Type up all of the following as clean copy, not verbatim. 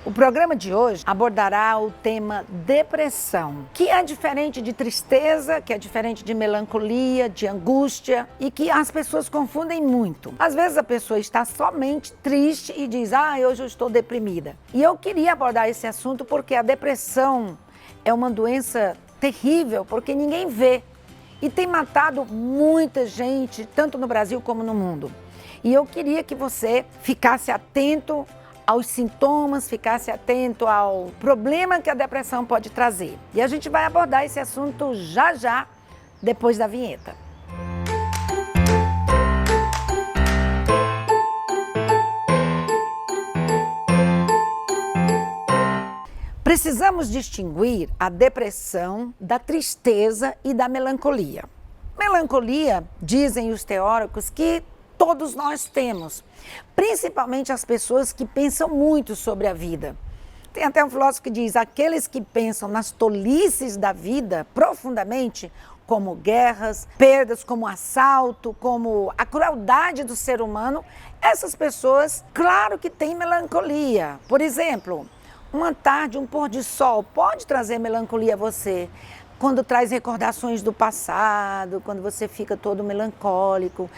O programa de hoje abordará o tema depressão, que é diferente de tristeza, que é diferente de melancolia, de angústia e que as pessoas confundem muito. Às vezes a pessoa está somente triste e diz, hoje eu estou deprimida. E eu queria abordar esse assunto porque a depressão é uma doença terrível, porque ninguém vê e tem matado muita gente, tanto no Brasil como no mundo. E eu queria que você ficasse atento aos sintomas, ficasse atento ao problema que a depressão pode trazer. E a gente vai abordar esse assunto já, depois da vinheta. Precisamos distinguir a depressão da tristeza e da melancolia. Melancolia, dizem os teóricos, que todos nós temos, principalmente as pessoas que pensam muito sobre a vida. Tem até um filósofo que diz, aqueles que pensam nas tolices da vida profundamente, como guerras, perdas, como assalto, como a crueldade do ser humano, essas pessoas, claro que têm melancolia. Por exemplo, uma tarde, um pôr de sol pode trazer melancolia a você. Quando traz recordações do passado, quando você fica todo melancólico.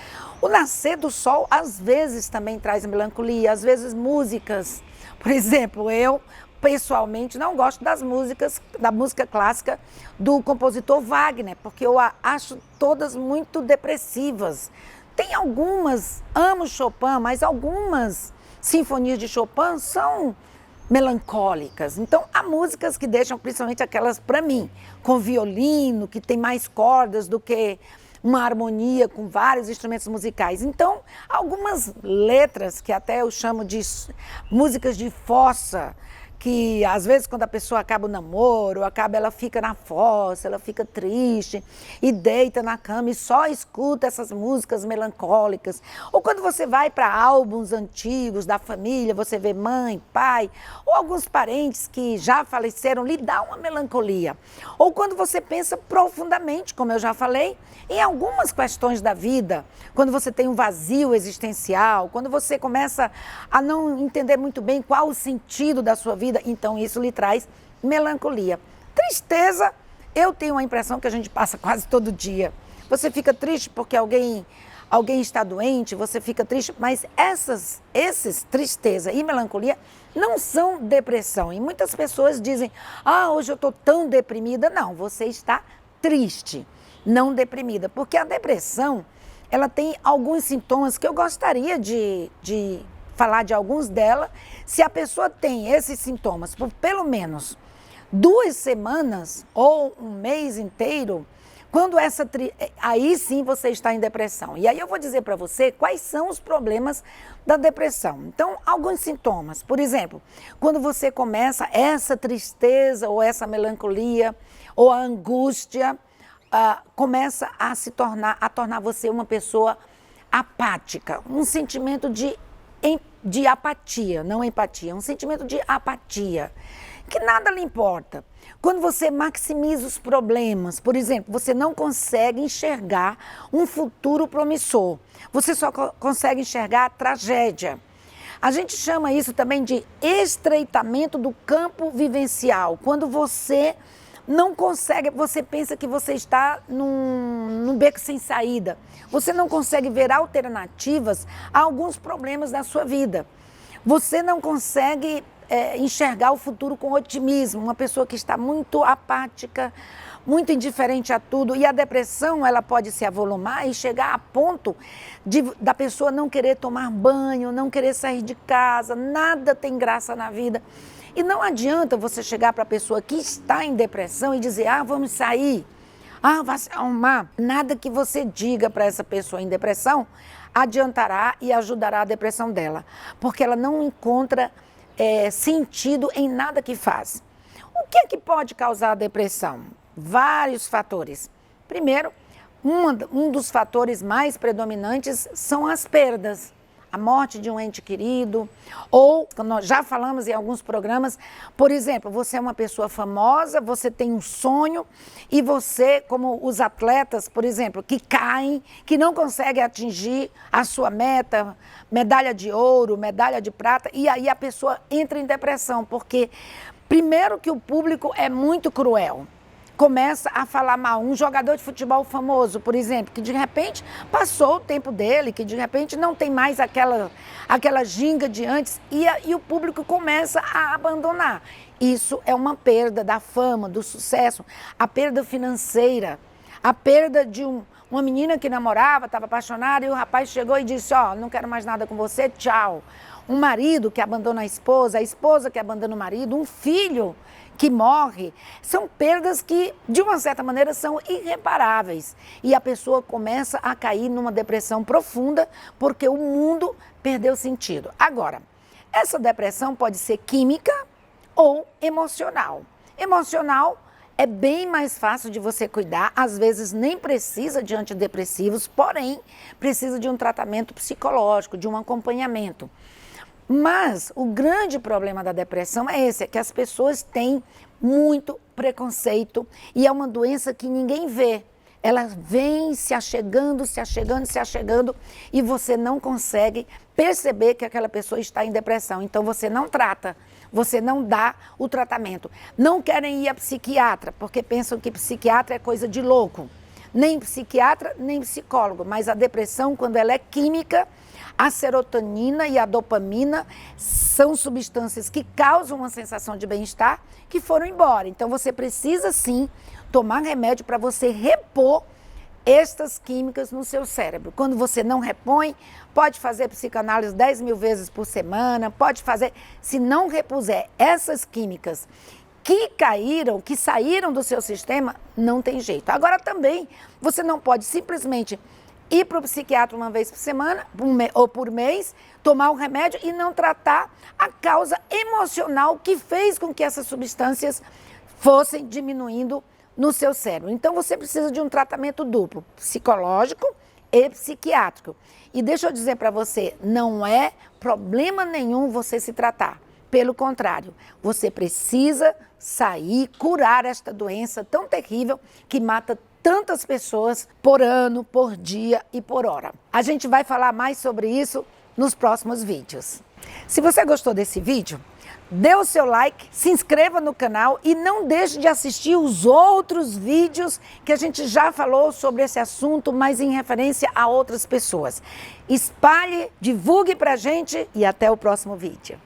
O nascer do sol, às vezes, também traz melancolia, às vezes músicas. Por exemplo, eu, pessoalmente, não gosto da música clássica do compositor Wagner, porque eu acho todas muito depressivas. Tem algumas, amo Chopin, mas algumas sinfonias de Chopin são melancólicas. Então, há músicas que deixam, principalmente aquelas para mim, com violino, que tem mais cordas do que uma harmonia com vários instrumentos musicais. Então, algumas letras, que até eu chamo de músicas de fossa, que às vezes quando a pessoa acaba o namoro, ela fica na fossa, ela fica triste e deita na cama e só escuta essas músicas melancólicas. Ou quando você vai para álbuns antigos da família, você vê mãe, pai ou alguns parentes que já faleceram, lhe dá uma melancolia. Ou quando você pensa profundamente, como eu já falei, em algumas questões da vida, quando você tem um vazio existencial, quando você começa a não entender muito bem qual o sentido da sua vida, então isso lhe traz melancolia. Tristeza, eu tenho a impressão que a gente passa quase todo dia. Você fica triste porque alguém está doente, você fica triste, mas esses tristeza e melancolia não são depressão. E muitas pessoas dizem, hoje eu estou tão deprimida. Não, você está triste, não deprimida, porque a depressão, ela tem alguns sintomas que eu gostaria de falar de alguns delas. Se a pessoa tem esses sintomas por pelo menos 2 semanas ou um mês inteiro, aí sim você está em depressão. E aí eu vou dizer para você quais são os problemas da depressão. Então, alguns sintomas. Por exemplo, quando você começa essa tristeza ou essa melancolia ou a angústia, começa a tornar você uma pessoa apática, um sentimento de apatia, não empatia, um sentimento de apatia, que nada lhe importa. Quando você maximiza os problemas, por exemplo, você não consegue enxergar um futuro promissor, você só consegue enxergar a tragédia. A gente chama isso também de estreitamento do campo vivencial, quando você não consegue, você pensa que você está num beco sem saída. Você não consegue ver alternativas a alguns problemas da sua vida. Você não consegue enxergar o futuro com otimismo. Uma pessoa que está muito apática, muito indiferente a tudo. E a depressão, ela pode se avolumar e chegar a ponto da pessoa não querer tomar banho, não querer sair de casa, nada tem graça na vida. E não adianta você chegar para a pessoa que está em depressão e dizer, vamos sair, vai se arrumar. Nada que você diga para essa pessoa em depressão adiantará e ajudará a depressão dela, porque ela não encontra sentido em nada que faz. O que é que pode causar a depressão? Vários fatores. Primeiro, um dos fatores mais predominantes são as perdas. a morte de um ente querido, ou, como nós já falamos em alguns programas, por exemplo, você é uma pessoa famosa, você tem um sonho e você, como os atletas, por exemplo, que caem, que não conseguem atingir a sua meta, medalha de ouro, medalha de prata, e aí a pessoa entra em depressão, porque primeiro que o público é muito cruel. Começa a falar mal. Um jogador de futebol famoso, por exemplo, que de repente passou o tempo dele, que de repente não tem mais aquela ginga de antes, e o público começa a abandonar. Isso é uma perda da fama, do sucesso, a perda financeira, a perda de uma menina que namorava, estava apaixonada, e o rapaz chegou e disse, ó, não quero mais nada com você, tchau. Um marido que abandona a esposa que abandona o marido, um filho que morre, são perdas que, de uma certa maneira, são irreparáveis. E a pessoa começa a cair numa depressão profunda porque o mundo perdeu sentido. Agora, essa depressão pode ser química ou emocional. Emocional é bem mais fácil de você cuidar, às vezes nem precisa de antidepressivos, porém precisa de um tratamento psicológico, de um acompanhamento. Mas o grande problema da depressão é esse, é que as pessoas têm muito preconceito e é uma doença que ninguém vê. Ela vem se achegando e você não consegue perceber que aquela pessoa está em depressão. Então você não trata, você não dá o tratamento. Não querem ir a psiquiatra, porque pensam que psiquiatra é coisa de louco. Nem psiquiatra, nem psicólogo, mas a depressão, quando ela é química, a serotonina e a dopamina são substâncias que causam uma sensação de bem-estar que foram embora. Então você precisa sim tomar remédio para você repor estas químicas no seu cérebro. Quando você não repõe, pode fazer psicanálise 10.000 vezes por semana, pode fazer, se não repuser essas químicas que caíram, que saíram do seu sistema, não tem jeito. Agora também, você não pode simplesmente ir para o psiquiatra uma vez por semana ou por mês, tomar um remédio e não tratar a causa emocional que fez com que essas substâncias fossem diminuindo no seu cérebro. Então você precisa de um tratamento duplo, psicológico e psiquiátrico. E deixa eu dizer para você, não é problema nenhum você se tratar. Pelo contrário, você precisa sair, curar esta doença tão terrível que mata tantas pessoas por ano, por dia e por hora. A gente vai falar mais sobre isso nos próximos vídeos. Se você gostou desse vídeo, dê o seu like, se inscreva no canal e não deixe de assistir os outros vídeos que a gente já falou sobre esse assunto, mas em referência a outras pessoas. Espalhe, divulgue pra gente e até o próximo vídeo.